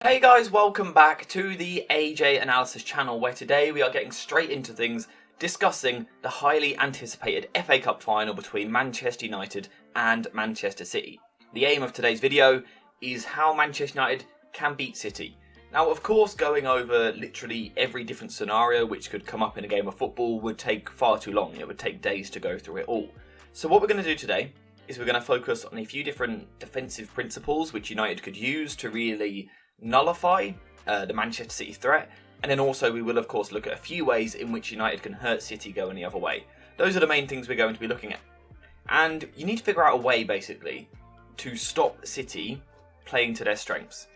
Hey guys, welcome back to the AJ Analysis channel, where today we are getting straight into things, discussing the highly anticipated FA Cup final between Manchester United and Manchester City. The aim of today's video is how Manchester United can beat City. Now, of course, going over literally every different scenario which could come up in a game of football would take far too long. It would take days to go through it all. So what we're going to do today is we're going to focus on a few different defensive principles which United could use to really nullify the Manchester City threat, and then also we will of course look at a few ways in which United can hurt City going the other way. Those are the main things we're going to be looking at, and you need to figure out a way basically to stop City playing to their strengths.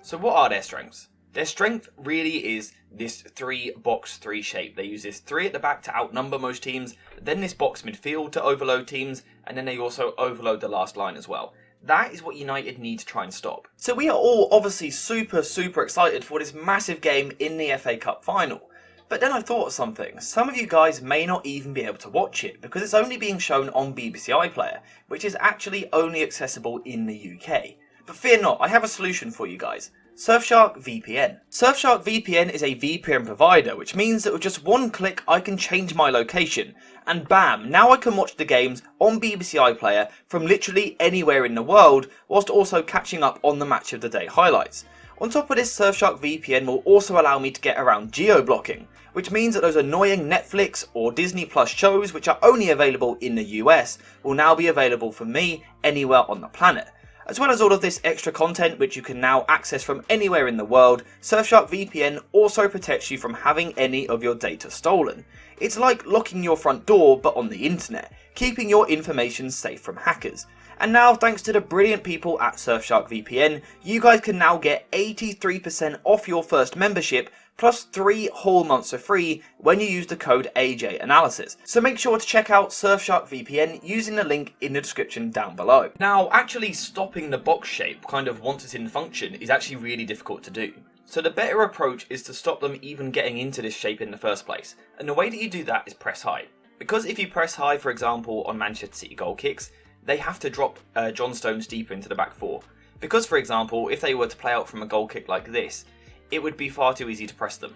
So what are their strengths? Their strength really is this 3-box-3 shape. They use this 3 at the back to outnumber most teams, then this box midfield to overload teams, and then they also overload the last line as well. That is what United need to try and stop. So we are all obviously super excited for this massive game in the FA Cup final. But then I thought of something. Some of you guys may not even be able to watch it because it's only being shown on BBC iPlayer, which is actually only accessible in the UK. But fear not, I have a solution for you guys. Surfshark VPN. Surfshark VPN is a VPN provider, which means that with just one click I can change my location, and bam, now I can watch the games on BBC iPlayer from literally anywhere in the world, whilst also catching up on the match of the day highlights. On top of this, Surfshark VPN will also allow me to get around geo-blocking, which means that those annoying Netflix or Disney Plus shows which are only available in the US will now be available for me anywhere on the planet. As well as all of this extra content which you can now access from anywhere in the world, Surfshark VPN also protects you from having any of your data stolen. It's like locking your front door but on the internet, keeping your information safe from hackers. And now, thanks to the brilliant people at Surfshark VPN, you guys can now get 83% off your first membership plus 3 whole months for free when you use the code AJ Analysis. So make sure to check out Surfshark VPN using the link in the description down below. Now, actually stopping the box shape kind of once it's in function is actually really difficult to do. So the better approach is to stop them even getting into this shape in the first place. And the way that you do that is press high. Because if you press high, for example, on Manchester City goal kicks, they have to drop John Stones deeper into the back four. Because, for example, if they were to play out from a goal kick like this, it would be far too easy to press them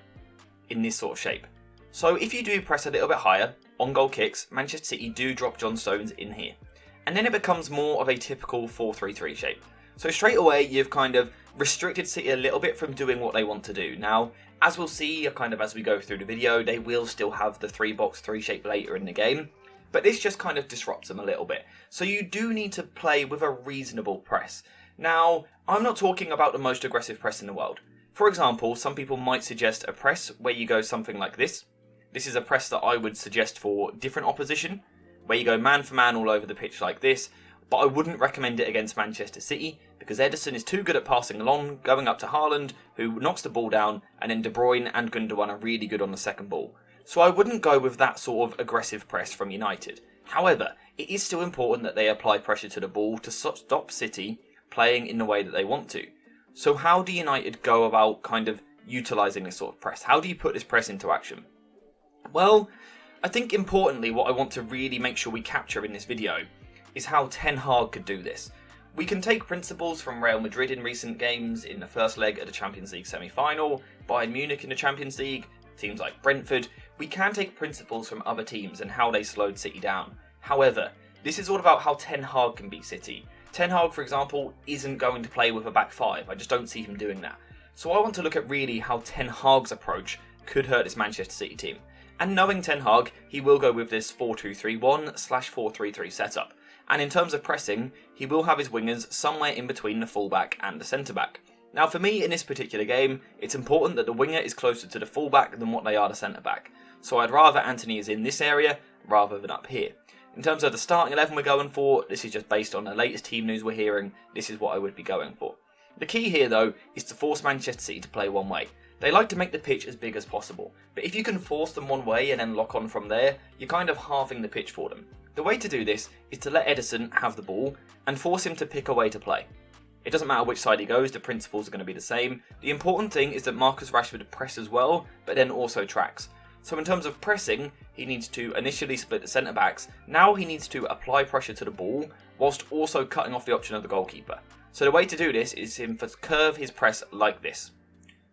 in this sort of shape. So if you do press a little bit higher on goal kicks, Manchester City do drop John Stones in here. And then it becomes more of a typical 4-3-3 shape. So straight away you've kind of restricted City a little bit from doing what they want to do. Now, as we'll see kind of as we go through the video, they will still have the 3-box-3 shape later in the game. But this just kind of disrupts them a little bit. So you do need to play with a reasonable press. Now, I'm not talking about the most aggressive press in the world. For example, some people might suggest a press where you go something like this. This is a press that I would suggest for different opposition, where you go man for man all over the pitch like this. But I wouldn't recommend it against Manchester City, because Ederson is too good at passing along, going up to Haaland, who knocks the ball down, and then De Bruyne and Gundogan are really good on the second ball. So I wouldn't go with that sort of aggressive press from United. However, it is still important that they apply pressure to the ball to stop City playing in the way that they want to. So how do United go about kind of utilising this sort of press? How do you put this press into action? Well, I think importantly what I want to really make sure we capture in this video is how Ten Hag could do this. We can take principles from Real Madrid in recent games in the first leg of the Champions League semi-final, Bayern Munich in the Champions League, teams like Brentford. We can take principles from other teams and how they slowed City down. However, this is all about how Ten Hag can beat City. Ten Hag, for example, isn't going to play with a back five. I just don't see him doing that. So I want to look at really how Ten Hag's approach could hurt this Manchester City team. And knowing Ten Hag, he will go with this 4-2-3-1/4-3-3 setup. And in terms of pressing, he will have his wingers somewhere in between the fullback and the centre-back. Now for me, in this particular game, it's important that the winger is closer to the fullback than what they are the centre-back. So I'd rather Antony is in this area rather than up here. In terms of the starting 11 we're going for, this is just based on the latest team news we're hearing. This is what I would be going for. The key here though is to force Manchester City to play one way. They like to make the pitch as big as possible, but if you can force them one way and then lock on from there, you're kind of halving the pitch for them. The way to do this is to let Ederson have the ball and force him to pick a way to play. It doesn't matter which side he goes, the principles are going to be the same. The important thing is that Marcus Rashford press as well, but then also tracks. So in terms of pressing, he needs to initially split the centre-backs. Now he needs to apply pressure to the ball whilst also cutting off the option of the goalkeeper. So the way to do this is him to curve his press like this.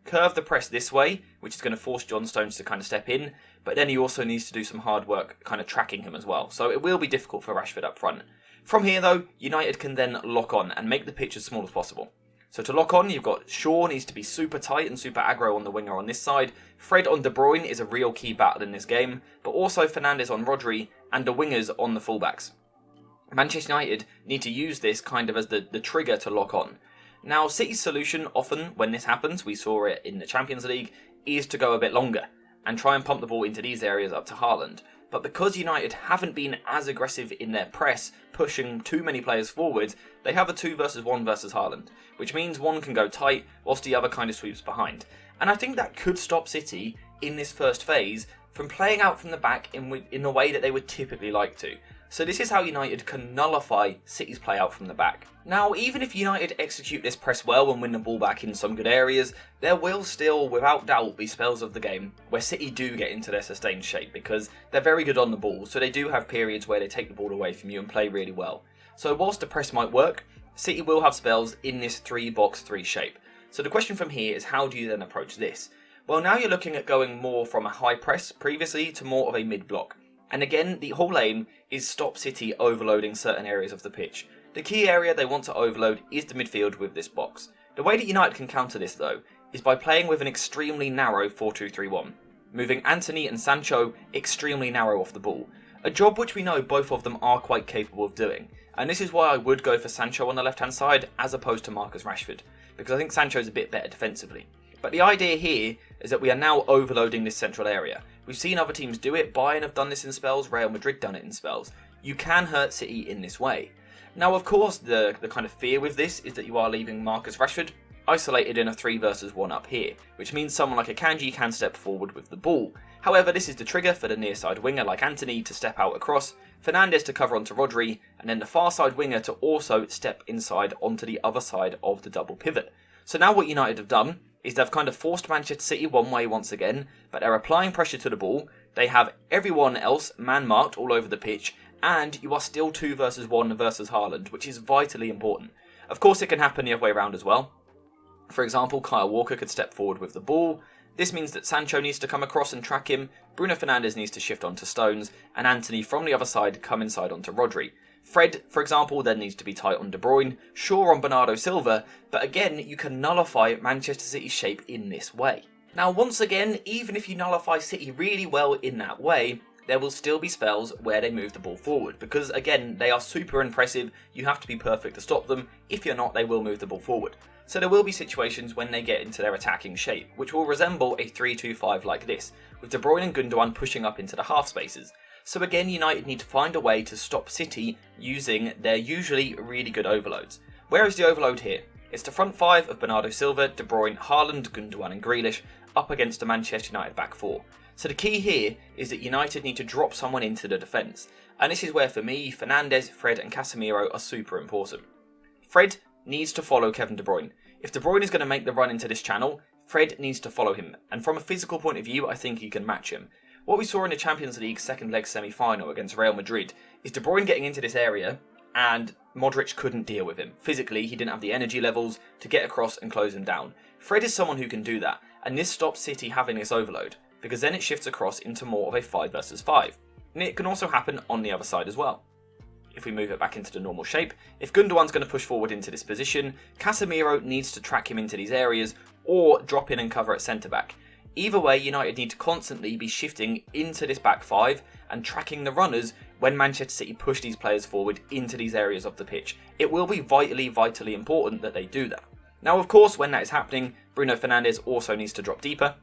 Curve the press this way, which is going to force John Stones to kind of step in, but then he also needs to do some hard work kind of tracking him as well. So it will be difficult for Rashford up front. From here though, United can then lock on and make the pitch as small as possible. So to lock on, you've got Shaw needs to be super tight and super aggro on the winger on this side. Fred on De Bruyne is a real key battle in this game, but also Fernandes on Rodri and the wingers on the fullbacks. Manchester United need to use this kind of as the trigger to lock on. Now, City's solution often, when this happens, we saw it in the Champions League, is to go a bit longer and try and pump the ball into these areas up to Haaland. But because United haven't been as aggressive in their press, pushing too many players forward, they have a 2 versus 1 versus Haaland, which means one can go tight whilst the other kind of sweeps behind. And I think that could stop City in this first phase from playing out from the back in the way that they would typically like to. So this is how United can nullify City's play out from the back. Now, even if United execute this press well and win the ball back in some good areas, there will still, without doubt, be spells of the game where City do get into their sustained shape because they're very good on the ball, so they do have periods where they take the ball away from you and play really well. So whilst the press might work, City will have spells in this 3-box-3 shape. So the question from here is, how do you then approach this? Well, now you're looking at going more from a high press previously to more of a mid-block. And again, the whole aim is stop City overloading certain areas of the pitch. The key area they want to overload is the midfield with this box. The way that United can counter this though, is by playing with an extremely narrow 4-2-3-1, moving Antony and Sancho extremely narrow off the ball, a job which we know both of them are quite capable of doing. And this is why I would go for Sancho on the left hand side as opposed to Marcus Rashford, because I think Sancho's a bit better defensively. But the idea here is that we are now overloading this central area. We've seen other teams do it, Bayern have done this in spells, Real Madrid done it in spells. You can hurt City in this way. Now of course the kind of fear with this is that you are leaving Marcus Rashford isolated in a 3 versus 1 up here, which means someone like Akanji can step forward with the ball. However, this is the trigger for the near side winger like Antony to step out across, Fernandes to cover onto Rodri, and then the far side winger to also step inside onto the other side of the double pivot. So now what United have done is they've kind of forced Manchester City one way once again, but they're applying pressure to the ball, they have everyone else man-marked all over the pitch, and you are still 2 versus 1 versus Haaland, which is vitally important. Of course it can happen the other way around as well. For example, Kyle Walker could step forward with the ball. This means that Sancho needs to come across and track him, Bruno Fernandes needs to shift onto Stones, and Antony from the other side come inside onto Rodri. Fred, for example, then needs to be tight on De Bruyne, Shaw on Bernardo Silva, but again, you can nullify Manchester City's shape in this way. Now, once again, even if you nullify City really well in that way, there will still be spells where they move the ball forward, because again, they are super impressive, you have to be perfect to stop them, if you're not, they will move the ball forward. So there will be situations when they get into their attacking shape, which will resemble a 3-2-5 like this, with De Bruyne and Gundogan pushing up into the half spaces. So again, United need to find a way to stop City using their usually really good overloads. Where is the overload here? It's the front 5 of Bernardo Silva, De Bruyne, Haaland, Gundogan and Grealish up against the Manchester United back 4. So the key here is that United need to drop someone into the defence. And this is where for me, Fernandes, Fred and Casemiro are super important. Fred needs to follow Kevin De Bruyne. If De Bruyne is going to make the run into this channel, Fred needs to follow him. And from a physical point of view, I think he can match him. What we saw in the Champions League second leg semi-final against Real Madrid is De Bruyne getting into this area and Modric couldn't deal with him. Physically, he didn't have the energy levels to get across and close him down. Fred is someone who can do that, and this stops City having this overload, because then it shifts across into more of a 5 versus 5. And it can also happen on the other side as well. If we move it back into the normal shape, if Gundogan's going to push forward into this position, Casemiro needs to track him into these areas or drop in and cover at centre-back. Either way, United need to constantly be shifting into this back 5 and tracking the runners when Manchester City push these players forward into these areas of the pitch. It will be vitally important that they do that. Now, of course, when that is happening, Bruno Fernandes also needs to drop deeper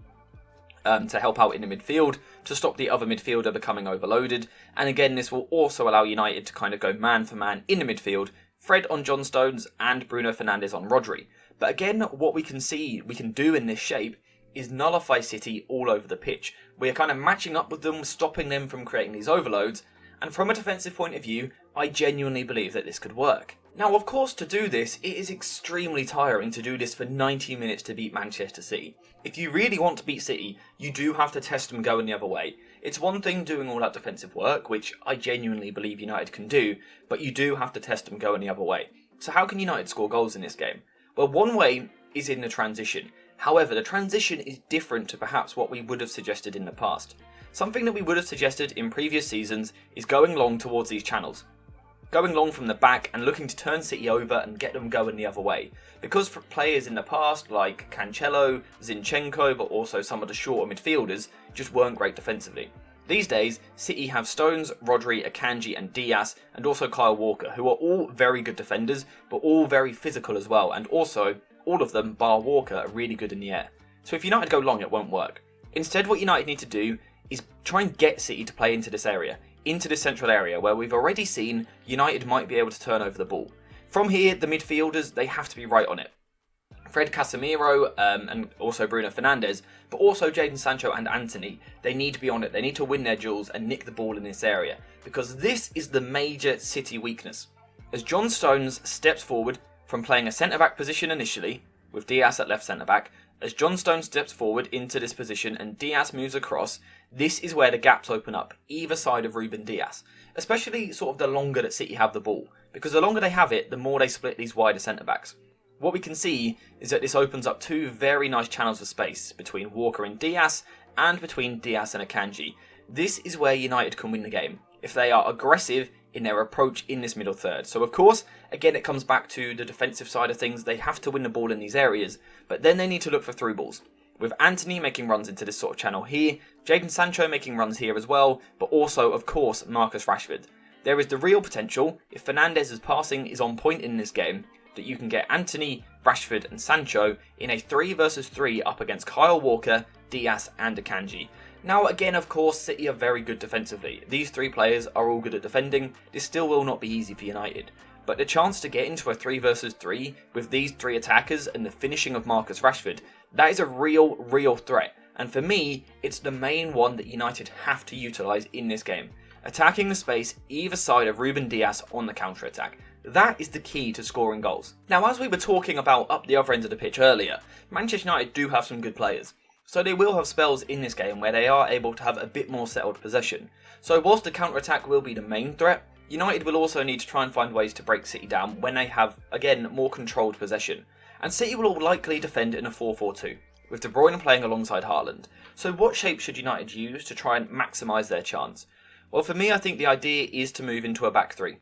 to help out in the midfield, to stop the other midfielder becoming overloaded. And again, this will also allow United to kind of go man for man in the midfield, Fred on John Stones and Bruno Fernandes on Rodri. But again, what we can see we can do in this shape is nullify City all over the pitch. We are kind of matching up with them, stopping them from creating these overloads, and from a defensive point of view, I genuinely believe that this could work. Now, of course, to do this, it is extremely tiring to do this for 90 minutes to beat Manchester City. If you really want to beat City, you do have to test them going the other way. It's one thing doing all that defensive work, which I genuinely believe United can do, but you do have to test them going the other way. So how can United score goals in this game? Well, one way is in the transition. However, the transition is different to perhaps what we would have suggested in the past. Something that we would have suggested in previous seasons is going long towards these channels. Going long from the back and looking to turn City over and get them going the other way. Because for players in the past like Cancelo, Zinchenko, but also some of the shorter midfielders just weren't great defensively. These days, City have Stones, Rodri, Akanji and Diaz, and also Kyle Walker, who are all very good defenders, but all very physical as well, and also, all of them, bar Walker, are really good in the air. So if United go long, it won't work. Instead, what United need to do is try and get City to play into this area, into this central area, where we've already seen United might be able to turn over the ball. From here, the midfielders, they have to be right on it. Fred Casemiro and also Bruno Fernandes, but also Jadon Sancho and Antony, they need to be on it. They need to win their duels and nick the ball in this area, because this is the major City weakness. As John Stones steps forward from playing a centre-back position initially, with Diaz at left centre-back, as John Stones steps forward into this position and Diaz moves across, this is where the gaps open up, either side of Ruben Diaz. Especially sort of the longer that City have the ball, because the longer they have it, the more they split these wider centre-backs. What we can see is that this opens up two very nice channels of space between Walker and Diaz, and between Diaz and Akanji. This is where United can win the game, if they are aggressive in their approach in this middle third. So of course, again it comes back to the defensive side of things. They have to win the ball in these areas, but then they need to look for through balls. With Antony making runs into this sort of channel here, Jadon Sancho making runs here as well, but also, of course, Marcus Rashford. There is the real potential, if Fernandes' passing is on point in this game, that you can get Antony, Rashford and Sancho in a 3 versus 3 up against Kyle Walker, Diaz and Akanji. Now again, of course, City are very good defensively. These three players are all good at defending. This still will not be easy for United. But the chance to get into a 3 versus 3 with these three attackers and the finishing of Marcus Rashford, that is a real threat. And for me, it's the main one that United have to utilise in this game. Attacking the space either side of Ruben Diaz on the counter-attack. That is the key to scoring goals. Now, as we were talking about up the other end of the pitch earlier, Manchester United do have some good players. So they will have spells in this game where they are able to have a bit more settled possession. So whilst the counter-attack will be the main threat, United will also need to try and find ways to break City down when they have, again, more controlled possession. And City will likely defend in a 4-4-2, with De Bruyne playing alongside Haaland. So what shape should United use to try and maximise their chance? Well, for me, I think the idea is to move into a back three,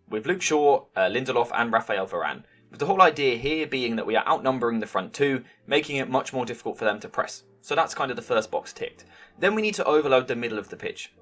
with Luke Shaw, Lindelof and Raphael Varane. With the whole idea here being that we are outnumbering the front two, making it much more difficult for them to press. So that's kind of the first box ticked. Then we need to overload the middle of the pitch.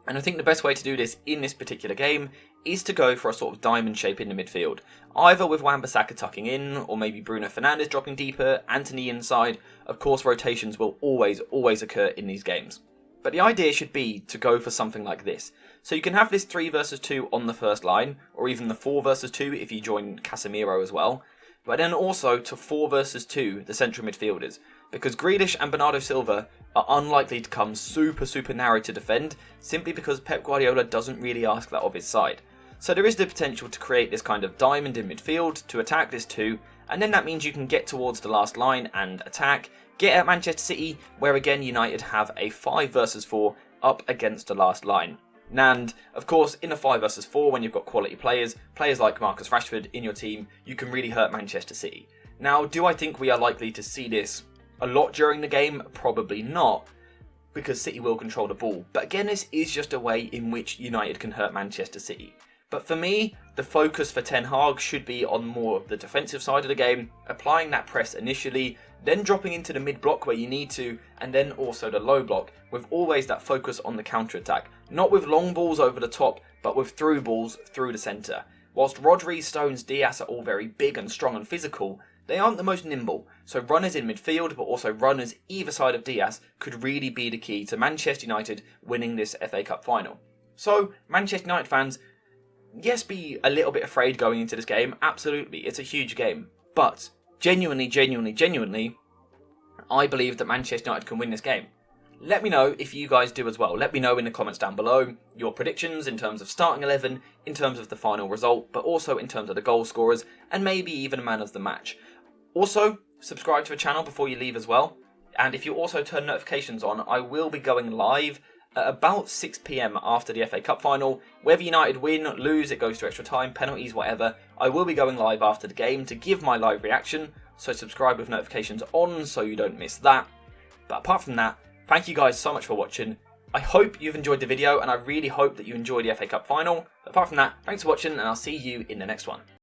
And I think the best way to do this in this particular game is to go for a sort of diamond shape in the midfield. Either with Wan-Bissaka tucking in, or maybe Bruno Fernandes dropping deeper, Antony inside. Of course, rotations will always occur in these games. But the idea should be to go for something like this. So you can have this 3 versus 2 on the first line, or even the 4 versus 2 if you join Casemiro as well. But then also to 4 versus 2 the central midfielders, because Grealish and Bernardo Silva are unlikely to come super narrow to defend, simply because Pep Guardiola doesn't really ask that of his side. So there is the potential to create this kind of diamond in midfield to attack this 2, and then that means you can get towards the last line and attack, get at Manchester City, where again United have a 5 versus 4 up against the last line. And, of course, in a 5 versus 4, when you've got quality players like Marcus Rashford in your team, you can really hurt Manchester City. Now, do I think we are likely to see this a lot during the game? Probably not, because City will control the ball. But again, this is just a way in which United can hurt Manchester City. But for me, the focus for Ten Hag should be on more of the defensive side of the game, applying that press initially, then dropping into the mid-block where you need to, and then also the low block, with always that focus on the counter-attack. Not with long balls over the top, but with through balls through the centre. Whilst Rodri, Stones, Diaz are all very big and strong and physical, they aren't the most nimble, so runners in midfield, but also runners either side of Diaz could really be the key to Manchester United winning this FA Cup final. So, Manchester United fans, yes, be a little bit afraid going into this game, absolutely, it's a huge game, but genuinely, I believe that Manchester United can win this game. Let me know if you guys do as well. Let me know in the comments down below your predictions in terms of starting 11, in terms of the final result, but also in terms of the goal scorers, and maybe even man of the match. Also, subscribe to the channel before you leave as well. And if you also turn notifications on, I will be going live at about 6 PM after the FA Cup final. Whether United win, lose, it goes to extra time, penalties, whatever, I will be going live after the game to give my live reaction. So subscribe with notifications on so you don't miss that. But apart from that, thank you guys so much for watching. I hope you've enjoyed the video, and I really hope that you enjoyed the FA Cup final. But apart from that, thanks for watching, and I'll see you in the next one.